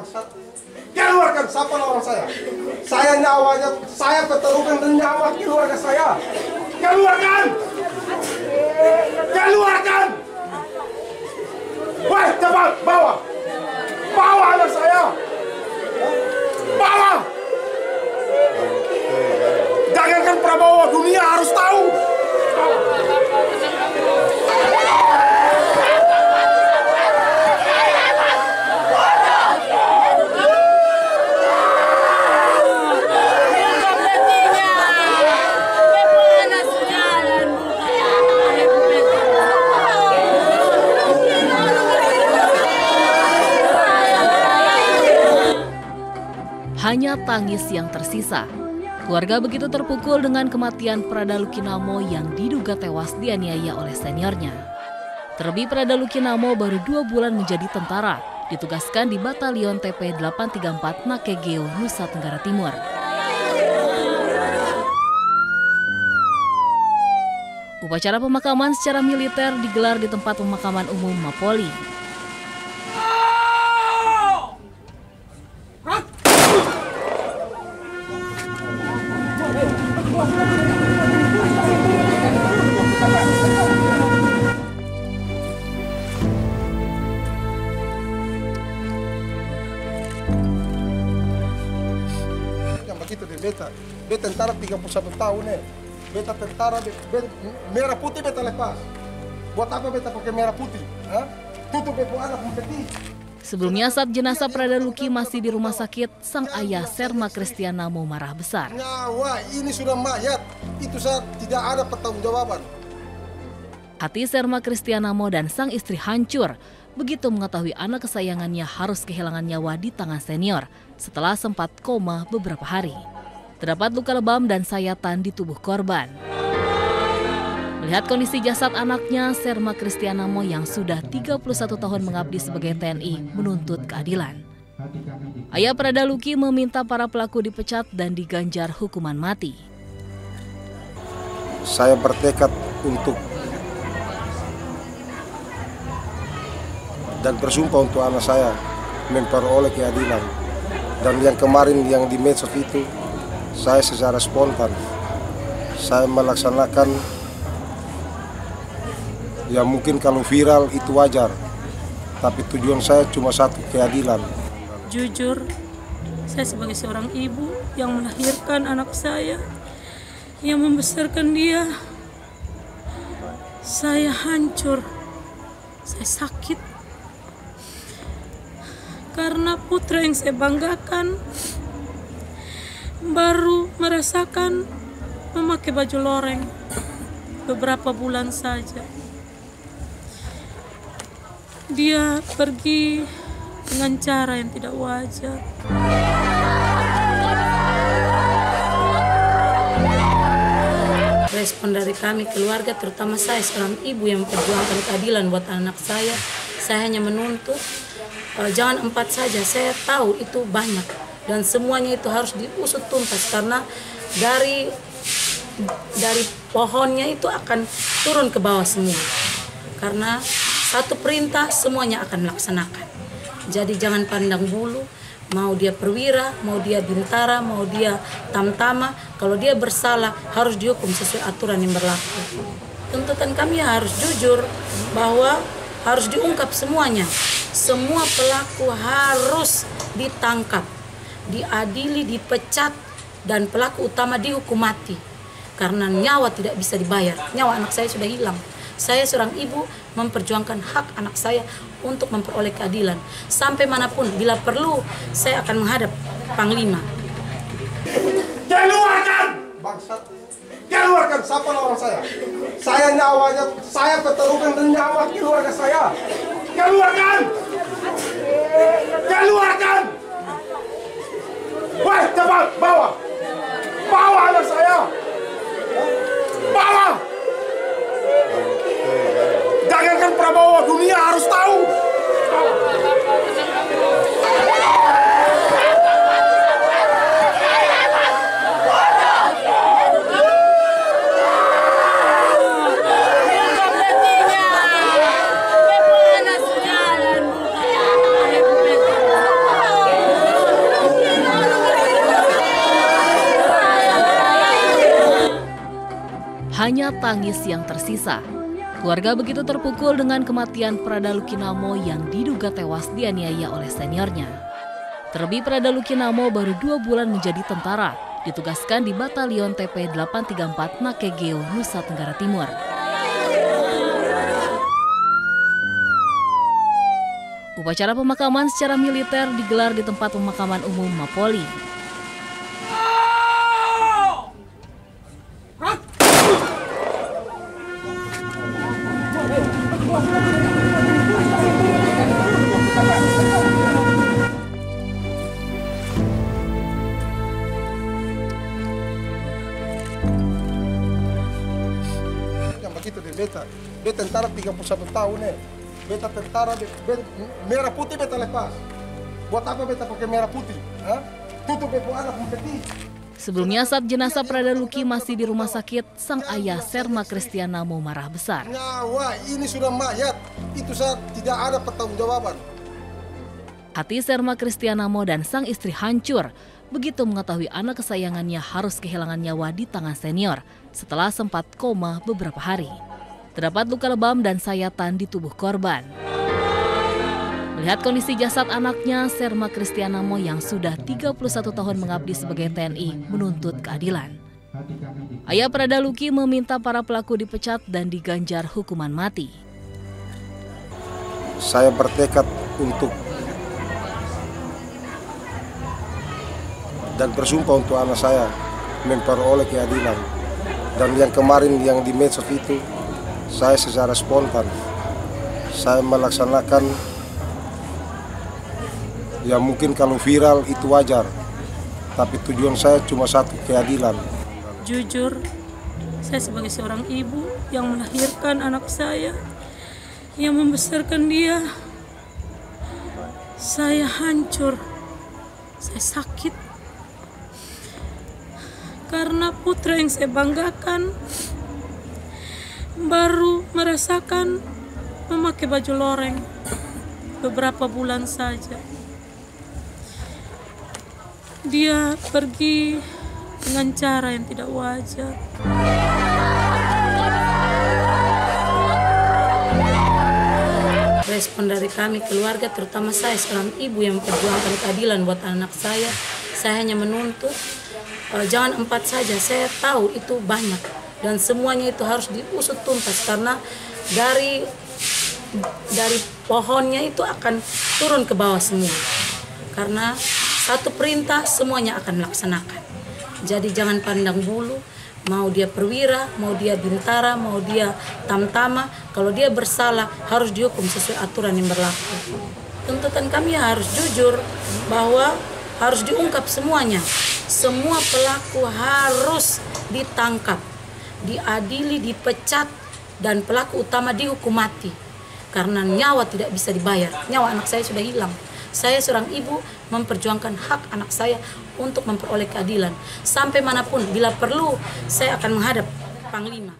Bangsat. Keluarkan siapa orang saya? Saya nyawanya, saya pertaruhkan dan nyawa keluarga saya. Keluarkan! Keluarkan! Woi, cepat bawa! Bawa anak saya! Bawa! Jangankan Prabowo, dunia harus tahu! Hanya tangis yang tersisa. Keluarga begitu terpukul dengan kematian Prada Lukinamo yang diduga tewas dianiaya oleh seniornya. Terlebih Prada Lukinamo baru 2 bulan menjadi tentara, ditugaskan di Batalion TP 834 Nakegeo, Nusa Tenggara Timur. Upacara pemakaman secara militer digelar di tempat pemakaman umum Mapolri. Begitu deh, beta tentara 31 tahun nih. Beta tentara, merah putih beta lepas. Buat apa beta pakai merah putih? Hah? Tutup beta anak mempeti. Sebelumnya saat jenazah Prada Luki masih di rumah sakit, sang ayah Serma Kristianamo marah besar. Nyawa ini sudah mayat, itu saat tidak ada pertanggungjawaban. Hati Serma Kristianamo dan sang istri hancur begitu mengetahui anak kesayangannya harus kehilangan nyawa di tangan senior setelah sempat koma beberapa hari. Terdapat luka lebam dan sayatan di tubuh korban. Melihat kondisi jasad anaknya, Serma Kristianamo yang sudah 31 tahun mengabdi sebagai TNI menuntut keadilan. Ayah Prada Luki meminta para pelaku dipecat dan diganjar hukuman mati. Saya bertekad untuk dan bersumpah untuk anak saya memperoleh keadilan. Dan yang kemarin yang di medsos itu, saya secara spontan, saya melaksanakan, ya mungkin kalau viral itu wajar, tapi tujuan saya cuma satu, keadilan. Jujur, saya sebagai seorang ibu yang melahirkan anak saya, yang membesarkan dia, saya hancur, saya sakit. Karena putra yang saya banggakan baru merasakan memakai baju loreng beberapa bulan saja. Dia pergi dengan cara yang tidak wajar. Respon dari kami keluarga, terutama saya seorang ibu yang memperjuangkan keadilan buat anak saya hanya menuntut jangan 4 saja, saya tahu itu banyak dan semuanya itu harus diusut tuntas karena dari pohonnya itu akan turun ke bawah semua. Karena satu perintah semuanya akan melaksanakan. Jadi jangan pandang bulu, mau dia perwira, mau dia bintara, mau dia tamtama, kalau dia bersalah harus dihukum sesuai aturan yang berlaku. Tuntutan kami harus jujur bahwa harus diungkap semuanya. Semua pelaku harus ditangkap, diadili, dipecat, dan pelaku utama dihukum mati. Karena nyawa tidak bisa dibayar, nyawa anak saya sudah hilang. Saya seorang ibu memperjuangkan hak anak saya untuk memperoleh keadilan. Sampai manapun, bila perlu, saya akan menghadap Panglima. Keluarkan! Bangsat! Keluarkan siapa orang saya? Saya nyawanya, saya pertaruhkan dan nyawa keluarga saya. Keluarkan! Keluarkan! Woi, cepat bawa! Bawa anak saya! Bawa! Jangankan Prabowo, dunia harus tahu! hanya tangis yang tersisa. Keluarga begitu terpukul dengan kematian Prada Lukinamo yang diduga tewas dianiaya oleh seniornya. Terlebih Prada Lukinamo baru 2 bulan menjadi tentara, ditugaskan di Batalion TP 834 Nakegeo, Nusa Tenggara Timur. Upacara pemakaman secara militer digelar di tempat pemakaman umum Mapolri. Begitu di beta tentara 31 tahun beta tentara, merah putih beta lepas. Buat apa beta pakai merah putih? Tutup beta anak mempeti. Sebelumnya saat jenazah Prada Luki masih di rumah sakit, sang ayah Serma Kristianamo marah besar. Nyawa ini sudah mayat, itu saat tidak ada pertanggungjawaban. Hati Serma Kristianamo dan sang istri hancur begitu mengetahui anak kesayangannya harus kehilangan nyawa di tangan senior setelah sempat koma beberapa hari. Terdapat luka lebam dan sayatan di tubuh korban. Melihat kondisi jasad anaknya, Serma Kristianamo yang sudah 31 tahun mengabdi sebagai TNI menuntut keadilan. Ayah Prada Luki meminta para pelaku dipecat dan diganjar hukuman mati. Saya bertekad untuk dan bersumpah untuk anak saya memperoleh keadilan. Dan yang kemarin yang di medsos itu, saya secara spontan, saya melaksanakan, ya mungkin kalau viral itu wajar, tapi tujuan saya cuma satu, keadilan. Jujur, saya sebagai seorang ibu yang melahirkan anak saya, yang membesarkan dia, saya hancur, saya sakit. Karena putra yang saya banggakan baru merasakan memakai baju loreng beberapa bulan saja. Dia pergi dengan cara yang tidak wajar. Respon dari kami keluarga, terutama saya seorang ibu yang memperjuangkan keadilan buat anak saya hanya menuntut jangan 4 saja, saya tahu itu banyak dan semuanya itu harus diusut tuntas karena dari pohonnya itu akan turun ke bawah semua. Karena satu perintah semuanya akan melaksanakan. Jadi jangan pandang bulu, mau dia perwira, mau dia bintara, mau dia tamtama, kalau dia bersalah harus dihukum sesuai aturan yang berlaku. Tuntutan kami harus jujur bahwa harus diungkap semuanya. Semua pelaku harus ditangkap, diadili, dipecat, dan pelaku utama dihukum mati. Karena nyawa tidak bisa dibayar, nyawa anak saya sudah hilang. Saya seorang ibu memperjuangkan hak anak saya untuk memperoleh keadilan. Sampai manapun, bila perlu, saya akan menghadap Panglima.